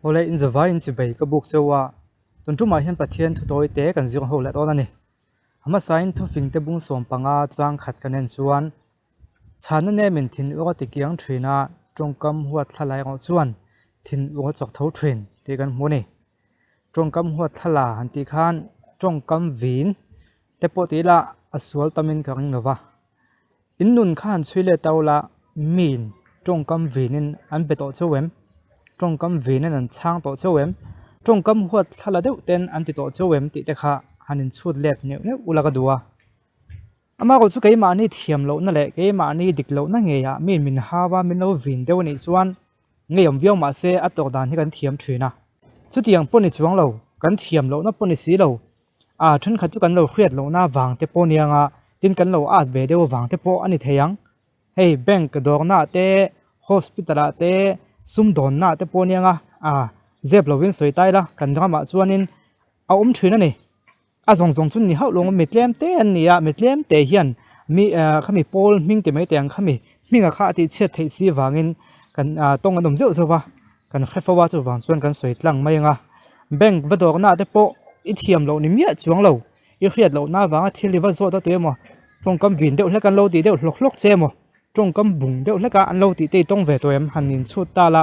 Hole in the vine chi bai ka buk sewa tun tu ma hian pathian thu toi te kan zing ho la to na ni ama sign thu fing te bung som panga chang khat kanen chuan chana ne min thin o ti kiang thina tongkam huat thalai ngo chuan thin o chok tho thin te kan mu ni tongkam huat thala han ti khan tongkam vin te po ti la aswal tamin kang nova in nun khan chuile tawla min tongkam vinin an beto chewem tongkam vinin an chang to chewem tongkam huat thala deuh ten an ti to chewem ti te kha hanin chut let neu neu ulaga duwa ama ko chu keima ni thiam lo na le keima ni dik lo na nge ya min hawa min lo vin deuh ni chuan ngeyom viau ma se atok dan hi kan thiam thina chu tiang poni chuang lo kan thiam lo na poni si lo a thun kha chu kan lo khriat lo na wang te ponianga tin kan lo at ve deuh wang te po ani theyang hei bank dor na te hospital te sum don na te ponianga zep lovin soitai la kan drama chuanin a thina ni a zong chun ni hau long metlem te an nia metlem te hian mi khami pol ming te mai teng khami minga kha ti chet thei si wangin kan tong adom zeu zowa kan khrefawa chu wang chuan kan soitlang mai nga bank vador na te po I thiam lo ni mia chuang lo I khriat lo na wanga thil liwa zo ta te mo tongkam vin deuh hle kan lo ti deuh hlok che mo tongkam bung deuh hle ka an lo ti te tong ve to em hanin chu ta la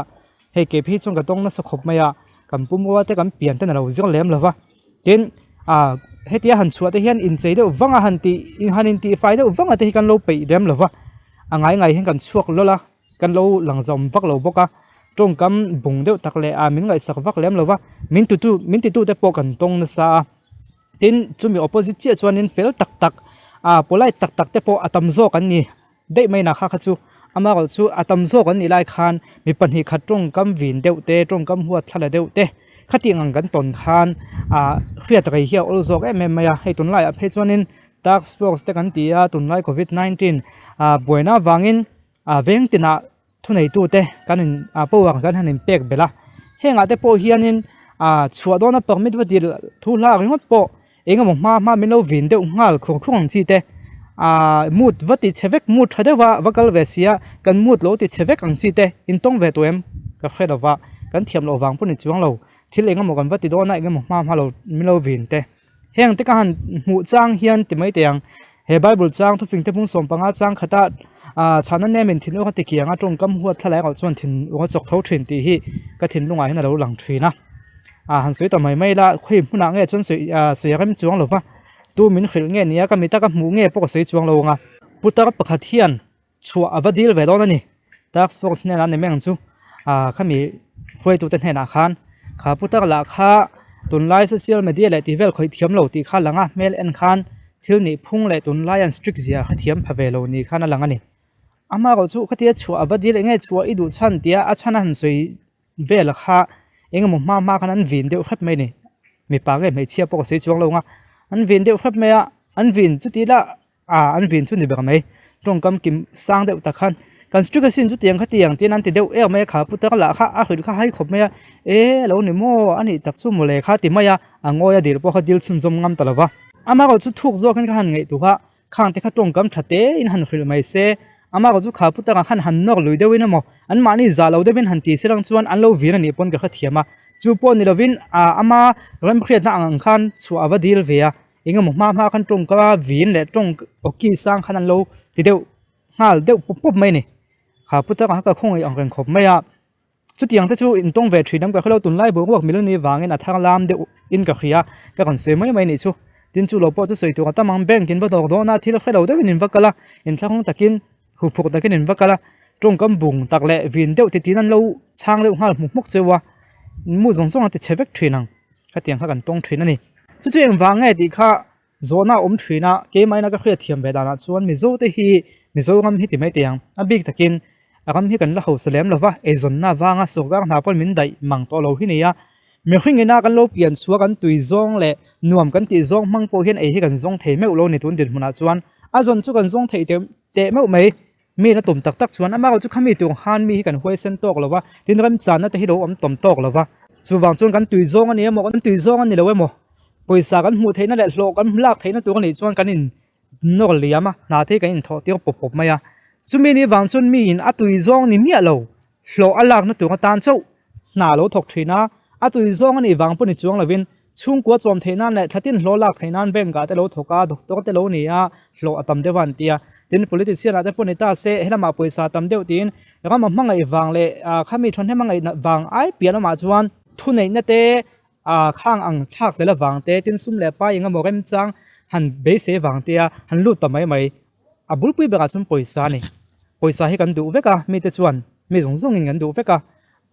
he ke phi chung ka tong na sakhop maya kan pumwa te kan pian te na lo zing lem lova tin hetia han chuate hian in chei deuh wanga han ti in hanin ti fai deuh wanga te kan lo pe dem lova angai ngai hen kan chuak lola kan lo langjom vak lo boka tongkam bung deuh takle min ngai sak vak lem lova min ti tu te po kan tong na sa tin chumi opposite che chuanin fel tak tak polai tak tak te po atam zo kan ni dei mai na kha kha chu ama gal chu atam zo kan ni lai khan mi pan hi kha tongkam vin deuh te tongkam huat thala deuh te khati ngang kan ton khan khriat gai hi ol zok em maya hei tun lai a phe chuanin tax force te kan tia tun lai covid 19 boina wangin veng tina thunei tu te kanin powang kan hanin pek bela henga te po hianin chua dona permit vadil thu la ringot po engam ma mino vin deuh ngal khong chi te mut vati chevek mut thadewa vakal vesia kan mut lo ti chevek ang chi te in tong ve toem ka khredawa kan thiam lo wang puni chuang lo thil engam kan vati dona engam ma lo milo vin te heng te ka han mu chang hian ti mai teang he bible chang thu fing te pung som panga chang khata chana ne min thinu khati kianga tongkam huat thalai ko chon thin o chok tho thin ti hi ka thin lunga hin lo lang thina han soi ta mai la khoi huna nge chon soi yakam chuang lova tu min khil nge nia ka mi ta ka mu nge po ko soi chuang lo nga putar pakhat hian chua avadil ve don ani tax force ne la ne meng chu khami khoi tu te hna khan kha putar la kha tunlai social media le tivel khoi thiam lo ti kha langa mail en khan thil ni phung le tunlai an strict zia kha thiam phave lo ni khana langa ni ama ro chu khatia chua avadil nge chua idu chan tia a chana han soi vel kha engam ma kan an vin deuh khat mai ni mi pa nge mai chia po ko sei chuang lo nga an vin deuh khat mai an vin chu ti la an vin chu ni ba mai tongkam kim sang deuh ta khan construction chu tiang khatiang tin an ti deuh e mai kha puta la kha a khil kha hai khop mai lo ni mo ani tak chu mole kha ti maya angoya dir po kha dil chun zom ngam talawa ama ko chu thuk zo kan khan ngei tu kha khang te kha tongkam thate in han khil mai se ama ko chu kha puta khan han nok lui deuin mo an mani za lo devin han ti serang chuan an lo vir ani pon ka kha thiama chu pon ni lovin ama ram khriat na ang khan chu avadil veya engam ma khan tongka vin le tong oki sang khan an lo ti deuh ngal deuh pop mai ni kha puta ka khong ang ren khop maya chu tiang te chu in tong ve thrinam ka khalo tun lai bo wak miloni wangin athang lam de in ka khria ka kan se mai ni chu tin chu lo po chu soi tu ta mang bank in va dor do na thil khelo de in vakala in thang takin hu phuk takin in vakala tongkam bung takle vin deuh ti tin an lo chang deuh ngal muk chewa mu zong zong ate chevek thrinang ka tiang kha kan tong thrin ani chu chu eng wange ti kha zona thrina ke mai na ka khria thiam ve dana chuan mizo te hi mizo ngam hi ti mai tiang a big takin agam hi kan la ho salem lova e zon na wanga sogang na pol min dai mang to lo hi ne ya me khingena kan lo pian suwa kan tui zong le nuam kan ti zong mang po hian e hi kan zong thei meu lo ni tun din huna chuan a zon chu kan zong thei te meu mai mi na tum tak chuan ama chu khami tu han mi hi kan hoi sen tok lova tin ram chan na te hi lo tom tok lova chu wang chuan kan tui zong ani mo kan tui zong ani lo mo poisa kan mu theina le hlo kan lak theina tu kan ni chuan kan in nol liama na the kan in tho ti pop maya chumi ni wang chun mi in atui zong ni mi alo hlo alak na tu tan chau na lo thok thina atui zong ani wang puni chuang lovin chung kwa chom theina le thatin hlolak theinan benga te lo thoka doctor te lo nia hlo atam dewan tia tin politician ate puni ta se helama poisa tam deu tin ram mangai wang le khami thon he mangai wang ai piano ma chuan thu nei na te khang ang thak le wang te tin sum le pa inga morem chang han be se wang tia han lu tamai mai abul pui bega chum poisa ni poisa hi kan du veka mi te chuan mi zong zong in kan du veka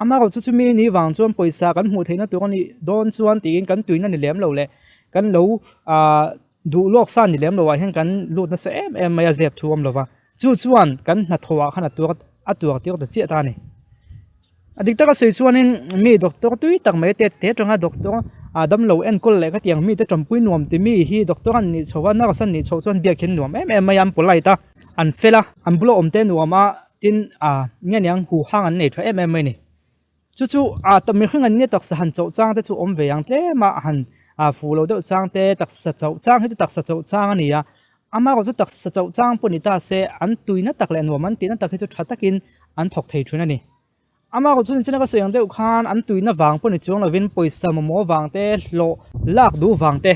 ama ko chu mi ni wang chuan poisa kan hmu theina tu ni don chuan tin kan tuina ni lem lo le kan lo du lok san ni lem lo wa hen kan lut na se em maya zep thuam lo wa chu chuan kan na thowa khana tu atuak ti ta chi ta ni adik ta ka sei chuan in mi doctor tui tak mai te tanga doctor adam lo en kol le ka tiang mi te trampui nuam ti mi hi doctor an ni chowa na ka san ni cho chuan bia khin nuam em mayam polai ta an fela an bulo omte nuama tin nge nyang hu hang an nei tha em mai ni chu tami khing an ne tak sa han chau chang te chu om ve yang tle ma han fu lo de chang te tak sa chau chang he tu tak sa chau chang ani ya ama ko chu tak sa chau chang puni ta se an tuina tak le nuam an tin tak he chu thatakin an thok thei thuna ni ama ko chu china ka soyang de khan an tuina wang puni chuang lovin poisa mo wang te lo lak du wang te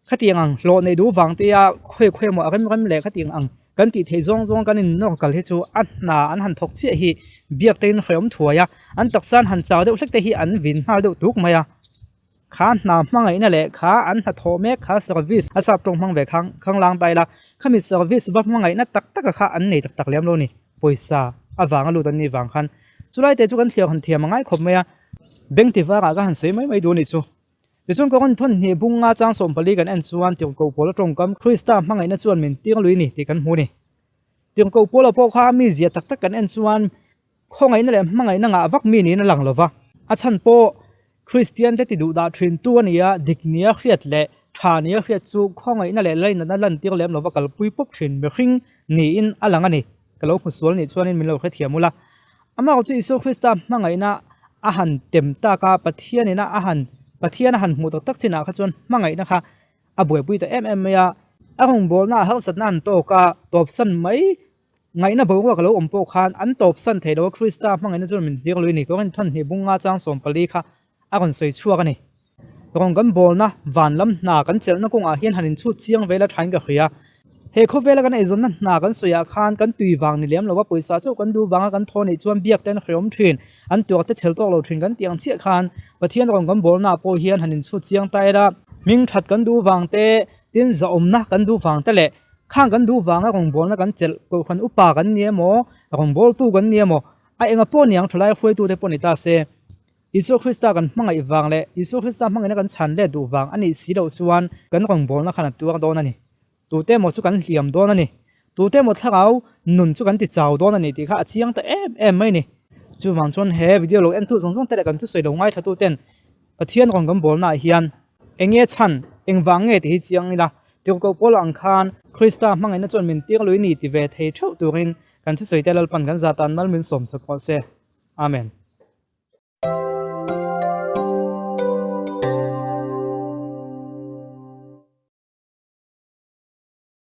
khatiang ang lo nei du wang te ya khoi mo agam le khatiang ang kan ti thei zong kan in no kal he chu an han thok chi hi biak tein khayom thuaya an taksan han chaw de hlek te hi an win hal de tuk maya kha na mangai na le kha an ha tho me kha service asap tong mang ve khang lang tai la khami service ba mangai na tak kha an nei tak lem lo ni poisa awang lu dan ni wang khan chulai te chu kan thiam han thiam mangai khop maya bank ti wa ga han sei mai do ni chu Yusung ko kon thon ni bunga chang som pali kan en chuan tiong ko polo tong kam Krista mangai na chuan min tiang lui ni ti kan hu ni tiong ko polo po kha mi zia tak kan en chuan khongai na le mangai na nga wak mi ni na lang lova a chan po Christian te ti du da thin tu ania diknia khiat le thania khiat chu khongai na le lain na lan tiang lem lova kal pui pop thin me khing ni in alanga ni kalo khusul ni chuan in min lo khathiamula ama ko chu iso Krista mangai na a han tem ta ka pathian ina a han pathian han mu tak china kha chon mangai na kha aboi pui ta ya ahong bol na hau sat nan to ka top san mai ngai na bo ka lo om po khan an top san thei do Krista mangai na chon min dir lui ni ko kan thon ni bunga chang som pali kha a kon soi chuak ani rong kan bol na van lam na kan chel na kong a hian hanin chu chiang vela thain ka khia he kho vela kan ezom na kan soya khan kan tui wang ni lem lo wa poisa chu kan du wanga kan thoni chuan biak ten khriom thin an tu te chel tok lo thin kan tiang chi khan pathian rong kan bol na po hian hanin chu chiang tai ra ming that kan du wang te tin za om na kan du wang te le khang kan du wanga rong bol na kan chel ko khan upa kan nie mo rong bol tu kan nie mo a enga po niang thlai khoi tu te poni ta se Isu Krista kan mangai wang le Isu Krista mangai na kan chan le du wang ani si lo chuan kan rong bol na khana tuang don ani tu te mo chu kan hliam don ani tu te mo thakau nun chu kan ti chaw don ani ti kha achiang ta em mai ni chu wang chon he video lo en tu zong te kan tu soi lo ngai thatu ten pathian rong gam bol na hian enge chan eng wang nge ti chiang ila tiu ko pol ang khan Krista mangai na chon min tir loi ni ti ve thei thau turin kan tu soi te lal pan kan zatan mal min som sa ko se amen